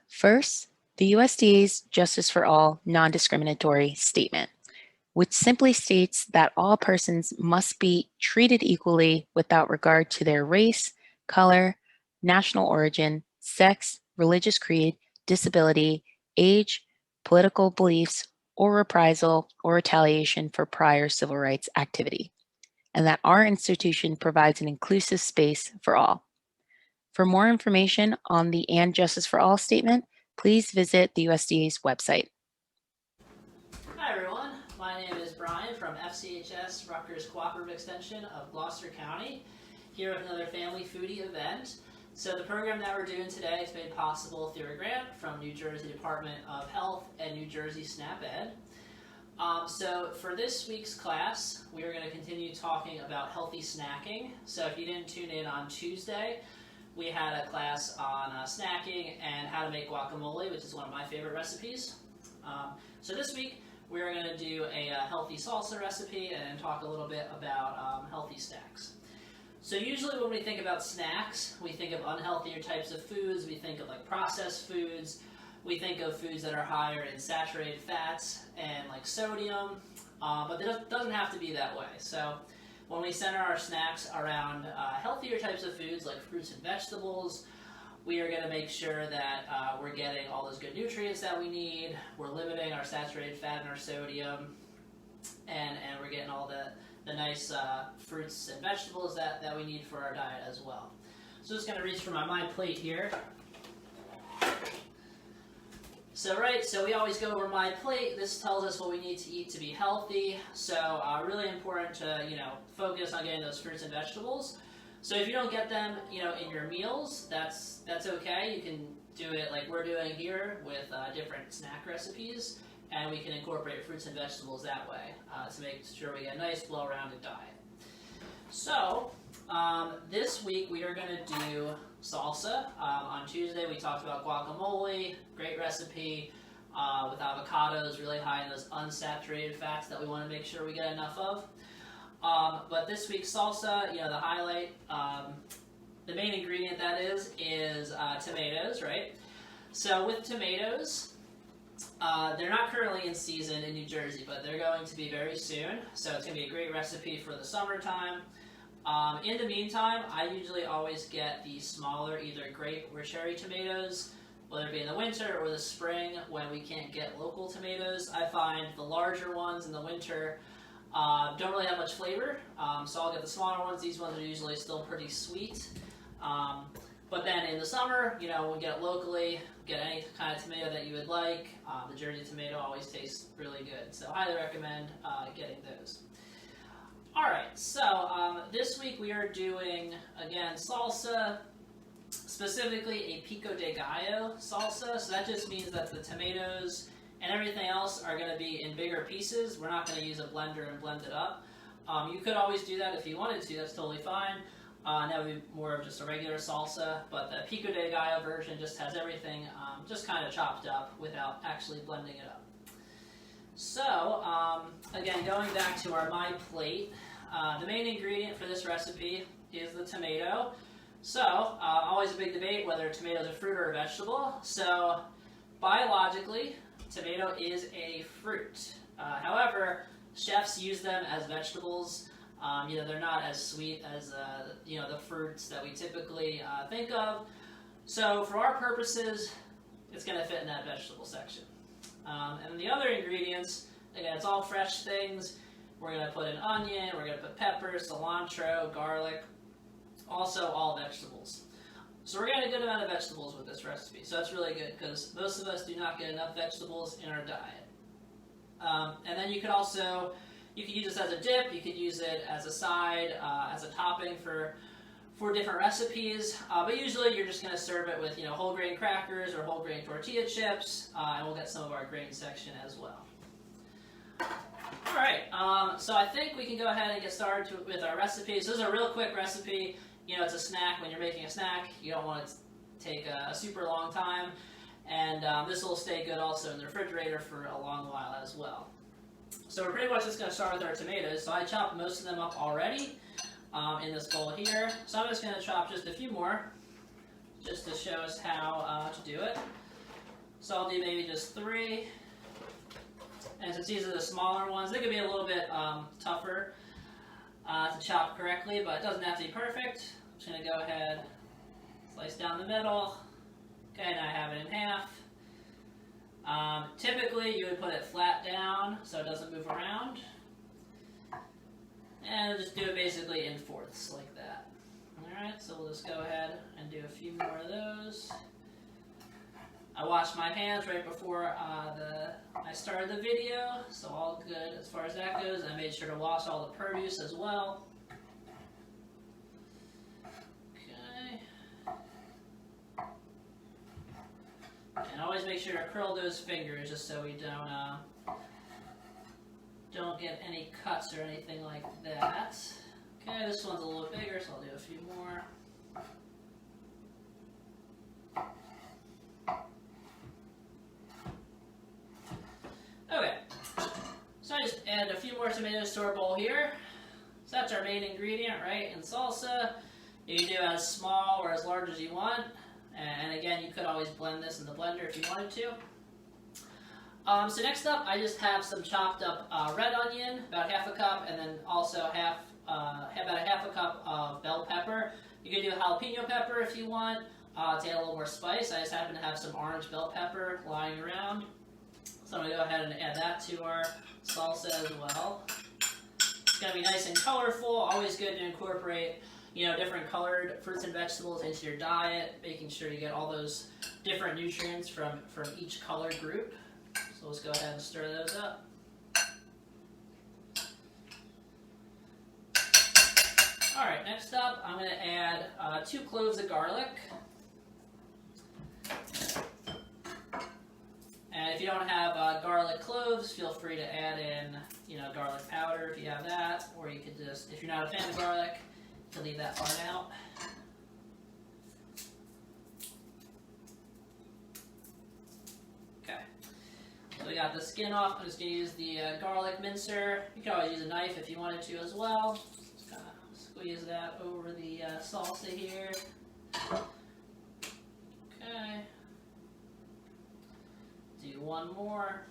First, the USDA's Justice for All non-discriminatory statement, which simply states that all persons must be treated equally without regard to their race, color, national origin, sex, religious creed, disability, age, political beliefs, or reprisal or retaliation for prior civil rights activity, and that our institution provides an inclusive space for all. For more information on the And Justice for All statement, please visit the USDA's website. Hi everyone, my name is Brian from FCHS Rutgers Cooperative Extension of Gloucester County, here with another Family Foodie event. So the program that we're doing today is made possible through a grant from New Jersey Department of Health and New Jersey SNAP-Ed. So for this week's class, we are going to continue talking about healthy snacking. So if you didn't tune in on Tuesday, we had a class on snacking and how to make guacamole, which is one of my favorite recipes. So this week, we're going to do a healthy salsa recipe and talk a little bit about healthy snacks. So usually when we think about snacks, we think of unhealthier types of foods, we think of like processed foods, we think of foods that are higher in saturated fats and like sodium, but it doesn't have to be that way. So when we center our snacks around healthier types of foods like fruits and vegetables, we are going to make sure that we're getting all those good nutrients that we need, we're limiting our saturated fat and our sodium, and we're getting all the nice fruits and vegetables that we need for our diet as well. So just going to reach for my plate here. So we always go over my plate. This tells us what we need to eat to be healthy. So really important to focus on getting those fruits and vegetables. So if you don't get them, in your meals, that's okay. You can do it like we're doing here with different snack recipes, and we can incorporate fruits and vegetables that way to make sure we get a nice, well-rounded diet. So this week we are going to do salsa. On Tuesday we talked about guacamole, great recipe with avocados, really high in those unsaturated fats that we want to make sure we get enough of. But this week's salsa, the highlight, the main ingredient that is tomatoes, right? So with tomatoes, they're not currently in season in New Jersey, but they're going to be very soon. So it's going to be a great recipe for the summertime. In the meantime, I usually always get the smaller either grape or cherry tomatoes, whether it be in the winter or the spring when we can't get local tomatoes. I find the larger ones in the winter don't really have much flavor, so I'll get the smaller ones. These ones are usually still pretty sweet. But then in the summer, we get it locally, get any kind of tomato that you would like. The Jersey tomato always tastes really good, so I highly recommend getting those. Alright, so this week we are doing, again, salsa, specifically a pico de gallo salsa. So that just means that the tomatoes and everything else are going to be in bigger pieces. We're not going to use a blender and blend it up. You could always do that if you wanted to, that's totally fine. That would be more of just a regular salsa, but the pico de gallo version just has everything just kind of chopped up without actually blending it up. So, again, going back to my plate, the main ingredient for this recipe is the tomato. So, always a big debate whether tomato is a fruit or a vegetable. So, biologically, tomato is a fruit. However, chefs use them as vegetables. They're not as sweet as the fruits that we typically think of. So for our purposes, it's going to fit in that vegetable section. And the other ingredients, again, it's all fresh things. We're going to put an onion, we're going to put pepper, cilantro, garlic, also all vegetables. So we're getting a good amount of vegetables with this recipe, so that's really good because most of us do not get enough vegetables in our diet. And then you could use this as a dip, you could use it as a side, as a topping for different recipes, but usually you're just going to serve it with whole grain crackers or whole grain tortilla chips, and we'll get some of our grain section as well. Alright, so I think we can go ahead and get started with our recipe. So this is a real quick recipe. It's a snack. When you're making a snack, you don't want it to take a super long time, and this will stay good also in the refrigerator for a long while as well. So we're pretty much just going to start with our tomatoes. So I chopped most of them up already in this bowl here. So I'm just going to chop just a few more just to show us how to do it. So I'll do maybe just 3. And since these are the smaller ones, they could be a little bit tougher to chop correctly, but it doesn't have to be perfect. I'm just going to go ahead, slice down the middle. Okay, now I have it in half. Typically, you would put it flat down so it doesn't move around. And just do it basically in 4ths like that. Alright, so we'll just go ahead and do a few more of those. I washed my hands right before I started the video, so all good as far as that goes. I made sure to wash all the produce as well. Okay. And always make sure to curl those fingers just so we don't get any cuts or anything like that. Okay, this one's a little bigger, so I'll do a few more. Okay, so I just add a few more tomatoes to our bowl here. So that's our main ingredient, right, in salsa. You can do as small or as large as you want. And again, you could always blend this in the blender if you wanted to. So next up, I just have some chopped up red onion, about ½ a cup, and then also about ½ a cup of bell pepper. You can do jalapeno pepper if you want to add a little more spice. I just happen to have some orange bell pepper lying around. So I'm going to go ahead and add that to our salsa as well. It's going to be nice and colorful. Always good to incorporate, different colored fruits and vegetables into your diet, making sure you get all those different nutrients from each color group. So let's go ahead and stir those up. Alright, next up I'm going to add 2 cloves of garlic. And if you don't have garlic cloves, feel free to add in, garlic powder if you have that. Or you could just, if you're not a fan of garlic, to leave that part out. Okay. So we got the skin off. I'm just going to use the garlic mincer. You can always use a knife if you wanted to as well. Just kind of squeeze that over the salsa here. Okay. Do one more.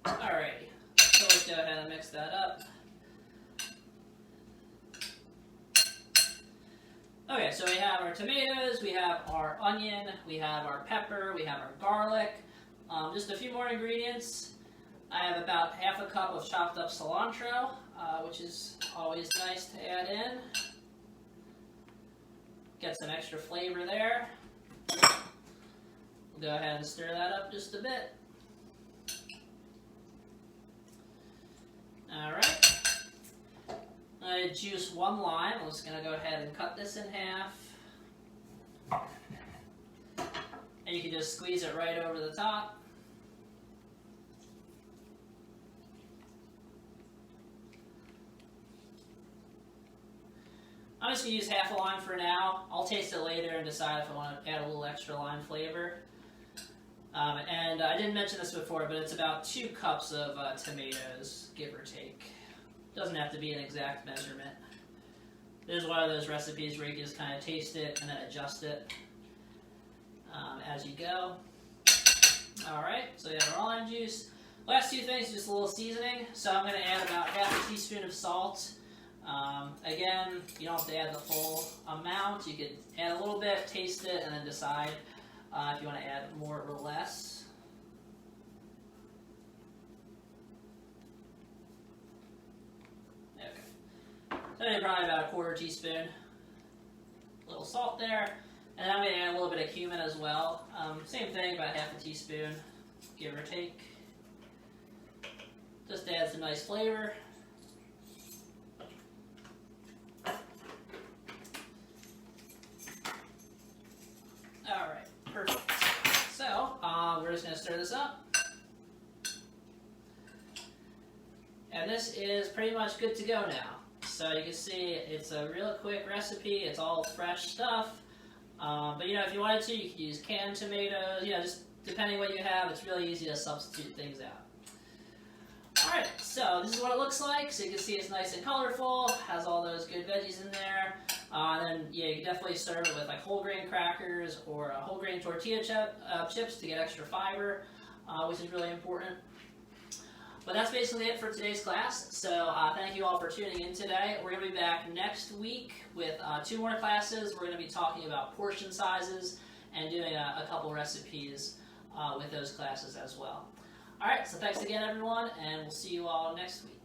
Alrighty. So let's go ahead and mix that up. Okay, so we have our tomatoes, we have our onion, we have our pepper, we have our garlic. Just a few more ingredients. I have about ½ a cup of chopped up cilantro, which is always nice to add in. Get some extra flavor there. We'll go ahead and stir that up just a bit. Alright. I juice 1 lime. I'm just going to go ahead and cut this in half. And you can just squeeze it right over the top. I'm just going to use ½ a lime for now. I'll taste it later and decide if I want to add a little extra lime flavor. And I didn't mention this before, but it's about 2 cups of tomatoes, give or take. Doesn't have to be an exact measurement. There's one of those recipes where you can just kind of taste it and then adjust it as you go. Alright, so we have our lime juice. Last 2 things, just a little seasoning. So I'm going to add about ½ a teaspoon of salt. Again, you don't have to add the full amount. You could add a little bit, taste it, and then decide if you want to add more or less. Okay. So probably about ¼ teaspoon. A little salt there. And then I'm going to add a little bit of cumin as well. Same thing, about ½ a teaspoon, give or take. Just to add some nice flavor. Alright, perfect. So, we're just going to stir this up. And this is pretty much good to go now. So you can see it's a real quick recipe. It's all fresh stuff. But if you wanted to, you could use canned tomatoes. Just depending what you have, it's really easy to substitute things out. Alright, so this is what it looks like. So you can see it's nice and colorful, has all those good veggies in there. Then you can definitely serve it with like whole grain crackers or whole grain tortilla chips to get extra fiber, which is really important. But that's basically it for today's class. So thank you all for tuning in today. We're going to be back next week with 2 more classes. We're going to be talking about portion sizes and doing a couple recipes with those classes as well. All right, so thanks again, everyone, and we'll see you all next week.